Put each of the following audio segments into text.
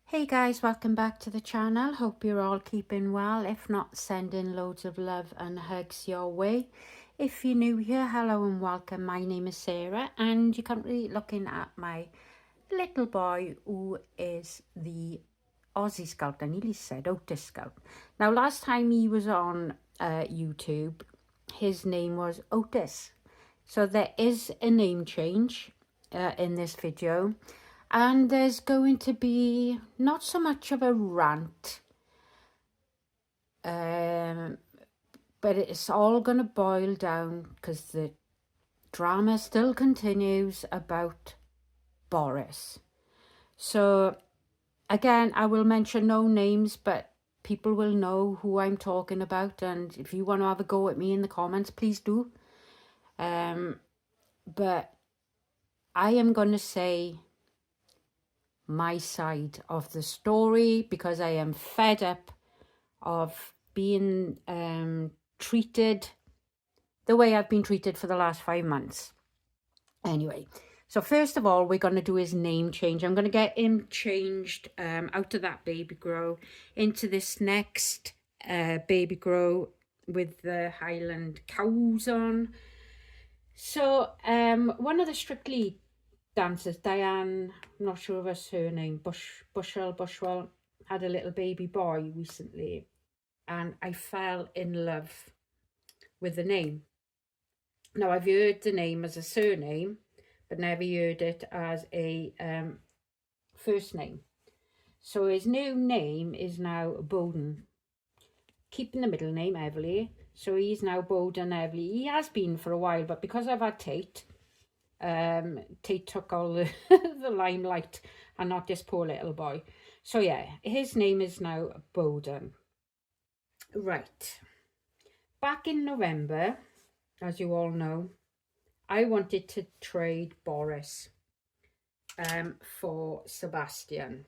Hey guys, welcome back to the channel. Hope you're all keeping well. If not, sending loads of love and hugs your way. If you're new here, hello and welcome. My name is Sarah and you're currently looking at my little boy who is the Aussie Scout. I nearly said Otis Scout. Now last time he was on YouTube, his name was Otis. So there is a name change in this video. And there's going to be not so much of a rant, but it's all going to boil down because the drama still continues about Boris. So again, I will mention no names, but people will know who I'm talking about. And if you want to have a go at me in the comments, please do. But I am going to say my side of the story because I am fed up of being treated the way I've been treated for the last 5 months. Anyway, so first of all, we're going to do his name change. I'm going to get him changed out of that baby grow into this next baby grow with the Highland cows on. So one of the Strictly dancers, Diane, I'm not sure of her surname, Bushwell, had a little baby boy recently, and I fell in love with the name. Now, I've heard the name as a surname, but never heard it as a first name. So his new name is now Bowden, keeping the middle name Everly. So he's now Bowden Everly. He has been for a while, but because I've had Tate, Tate took all the, the limelight and not this poor little boy. So yeah, his name is now Bowden. Right. Back in November, as you all know, I wanted to trade Boris for Sebastian.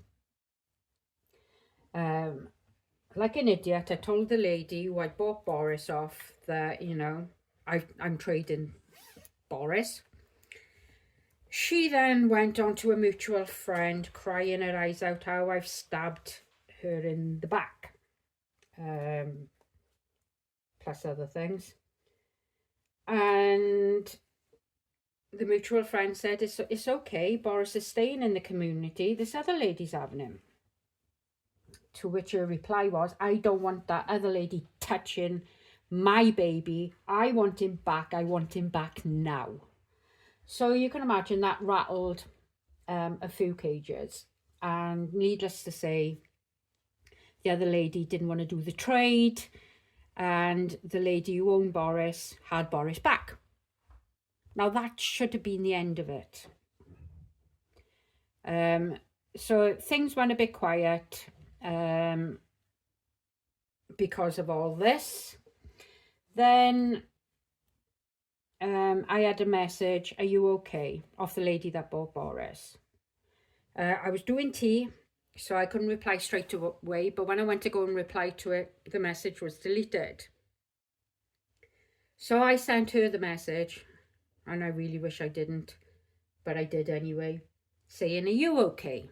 Like an idiot, I told the lady who I bought Boris off that, you know, I'm trading Boris. She then went on to a mutual friend, crying her eyes out how I've stabbed her in the back, plus other things. And the mutual friend said, it's okay, Boris is staying in the community, this other lady's having him. To which her reply was, I don't want that other lady touching my baby. I want him back now. So you can imagine that rattled a few cages. And needless to say, the other lady didn't want to do the trade. And the lady who owned Boris had Boris back. Now that should have been the end of it. So things went a bit quiet because of all this. Then I had a message, are you okay, off the lady that bought Boris. I was doing tea, so I couldn't reply straight away, but when I went to go and reply to it, the message was deleted. So I sent her the message, and I really wish I didn't, but I did anyway, saying, are you okay?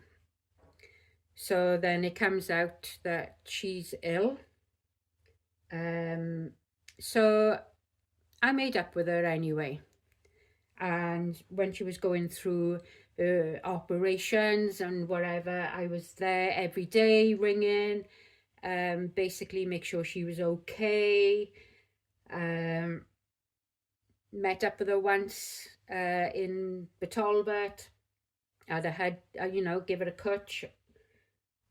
So then it comes out that she's ill. So I made up with her anyway. And when she was going through operations and whatever, I was there every day ringing, basically make sure she was okay. Met up with her once in Talbot. Had a head, you know, give her a cut,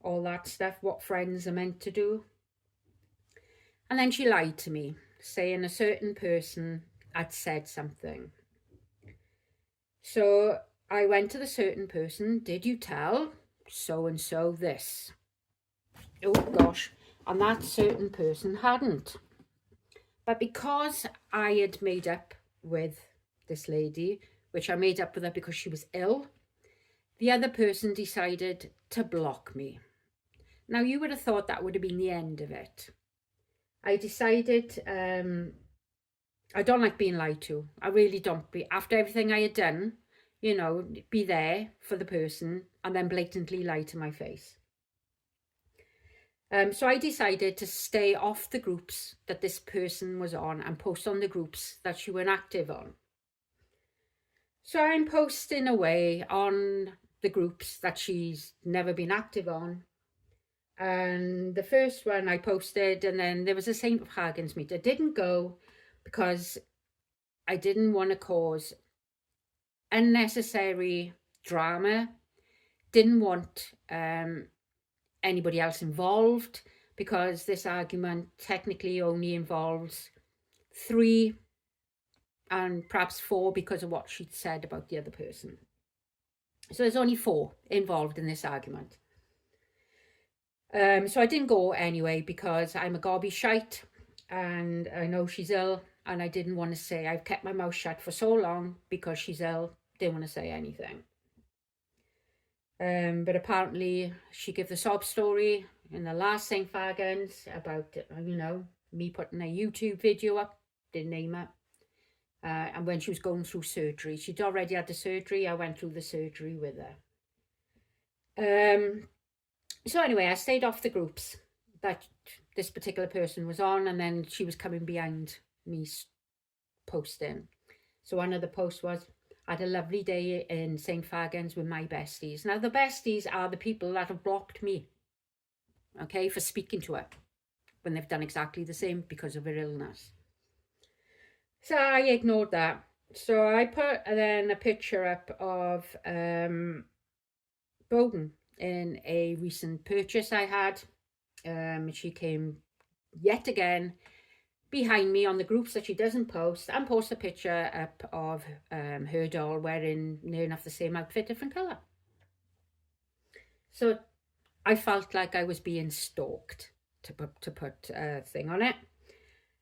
all that stuff, what friends are meant to do. And then she lied to me, saying a certain person had said something. So I went to the certain person, did you tell so-and-so this? Oh gosh, and that certain person hadn't. But because I had made up with this lady, which I made up with her because she was ill, the other person decided to block me. Now you would have thought that would have been the end of it. I decided, I don't like being lied to. I really don't. After everything I had done, you know, be there for the person and then blatantly lie to my face. So I decided to stay off the groups that this person was on and post on the groups that she went active on. So I'm posting away on the groups that she's never been active on. And the first one I posted, and then there was a St. Hagen's meet. I didn't go because I didn't want to cause unnecessary drama. Didn't want anybody else involved, because this argument technically only involves 3 and perhaps 4 because of what she'd said about the other person. So there's only 4 involved in this argument. So I didn't go anyway because I'm a gobby shite and I know she's ill, and I didn't want to say, I've kept my mouth shut for so long because she's ill, didn't want to say anything. But apparently she gave the sob story in the last St. Fagans about, you know, me putting a YouTube video up, didn't name it. And when she was going through surgery, she'd already had the surgery. I went through the surgery with her. So anyway, I stayed off the groups that this particular person was on, and then she was coming behind me posting. So one of the posts was, I had a lovely day in St. Fagans with my besties. Now, the besties are the people that have blocked me, okay, for speaking to her when they've done exactly the same because of her illness. So I ignored that. So I put then a picture up of Bowden in a recent purchase I had. She came yet again behind me on the groups that she doesn't post, and post a picture up of her doll wearing near enough the same outfit, different colour. So I felt like I was being stalked, to put a thing on it.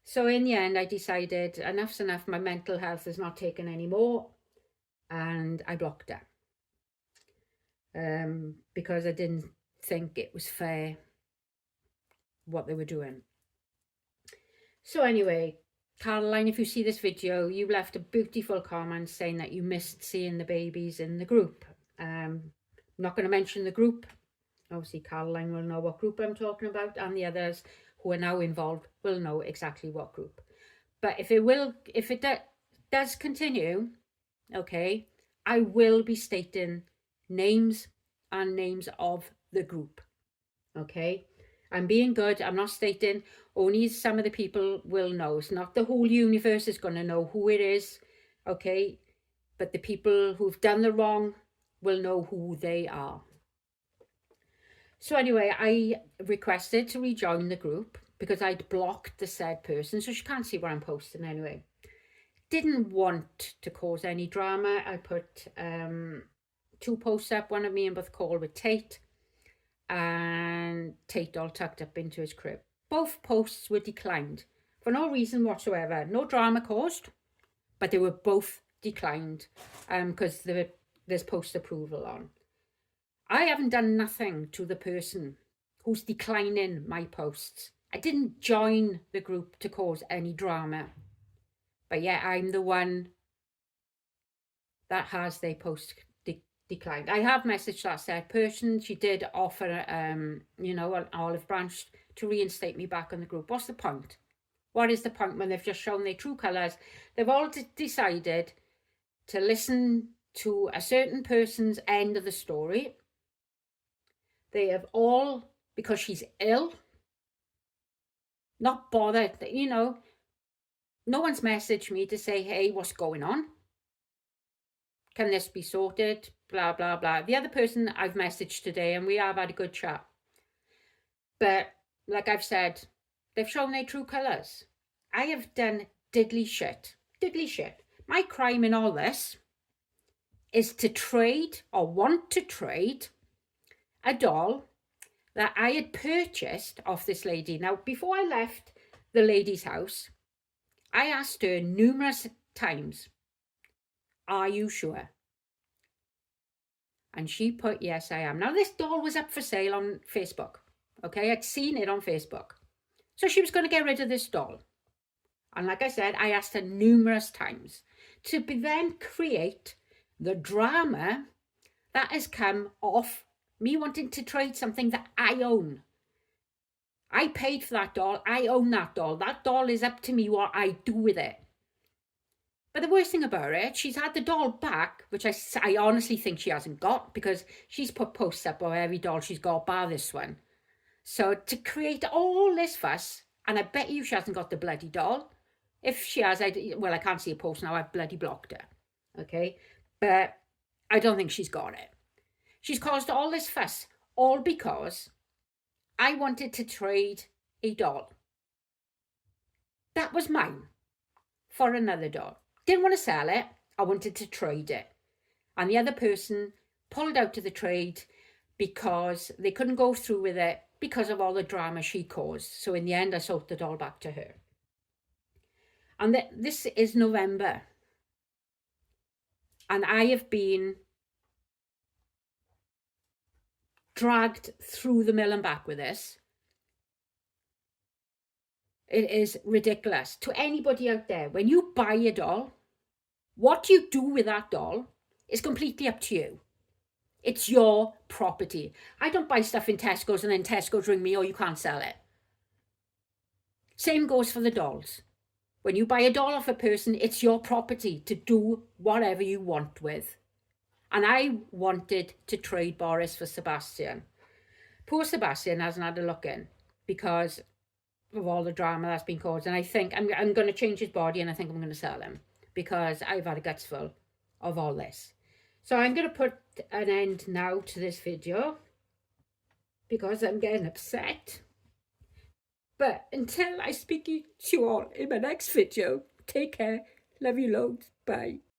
So in the end, I decided enough's enough. My mental health is not taken anymore, and I blocked her because I didn't think it was fair what they were doing. So anyway, Caroline, if you see this video, you left a beautiful comment saying that you missed seeing the babies in the group. I'm not going to mention the group. Obviously, Caroline will know what group I'm talking about, and the others who are now involved will know exactly what group. But if it does continue, okay, I will be stating names and names of the group, okay? I'm being good. I'm not stating only some of the people will know. It's not the whole universe is going to know who it is, okay? But the people who've done the wrong will know who they are. So anyway, I requested to rejoin the group because I'd blocked the said person, so she can't see what I'm posting anyway. Didn't want to cause any drama. I put 2 posts up, one of me and Beth Call with Tate, and Tate all tucked up into his crib. Both posts were declined for no reason whatsoever. No drama caused, but they were both declined because there's post approval on. I haven't done nothing to the person who's declining my posts. I didn't join the group to cause any drama. But yeah, I'm the one that has their post declined. I have messaged that said person. She did offer, you know, an olive branch to reinstate me back on the group. What's the point? What is the point when they've just shown their true colours? They've all decided to listen to a certain person's end of the story. They have all, because she's ill, not bothered, you know. No one's messaged me to say, hey, what's going on? Can this be sorted? Blah, blah, blah. The other person I've messaged today, and we have had a good chat. But like I've said, they've shown their true colours. I have done diddly shit. Diddly shit. My crime in all this is to trade, or want to trade, a doll that I had purchased off this lady. Now, before I left the lady's house, I asked her numerous times, are you sure? And she put, yes, I am. Now, this doll was up for sale on Facebook. Okay, I'd seen it on Facebook. So she was going to get rid of this doll. And like I said, I asked her numerous times to then create the drama that has come off me wanting to trade something that I own. I paid for that doll. I own that doll. That doll is up to me what I do with it. But the worst thing about it, she's had the doll back, which I honestly think she hasn't got, because she's put posts up of every doll she's got bar this one. So to create all this fuss, and I bet you she hasn't got the bloody doll. If she has, well, I can't see a post now. I've bloody blocked her. Okay? But I don't think she's got it. She's caused all this fuss, all because I wanted to trade a doll. That was mine for another doll. Didn't want to sell it. I wanted to trade it. And the other person pulled out of the trade because they couldn't go through with it because of all the drama she caused. So in the end, I sold the doll back to her. And this is November. And I have been dragged through the mill and back with this. It is ridiculous. To anybody out there, when you buy a doll, what you do with that doll is completely up to you. It's your property. I don't buy stuff in Tesco's and then Tesco's ring me, oh, you can't sell it. Same goes for the dolls. When you buy a doll off a person, it's your property to do whatever you want with. And I wanted to trade Boris for Sebastian. Poor Sebastian hasn't had a look in because of all the drama that's been caused. And I think I'm going to change his body, and I think I'm going to sell him because I've had a guts full of all this. So I'm going to put an end now to this video because I'm getting upset. But until I speak to you all in my next video, take care. Love you loads. Bye.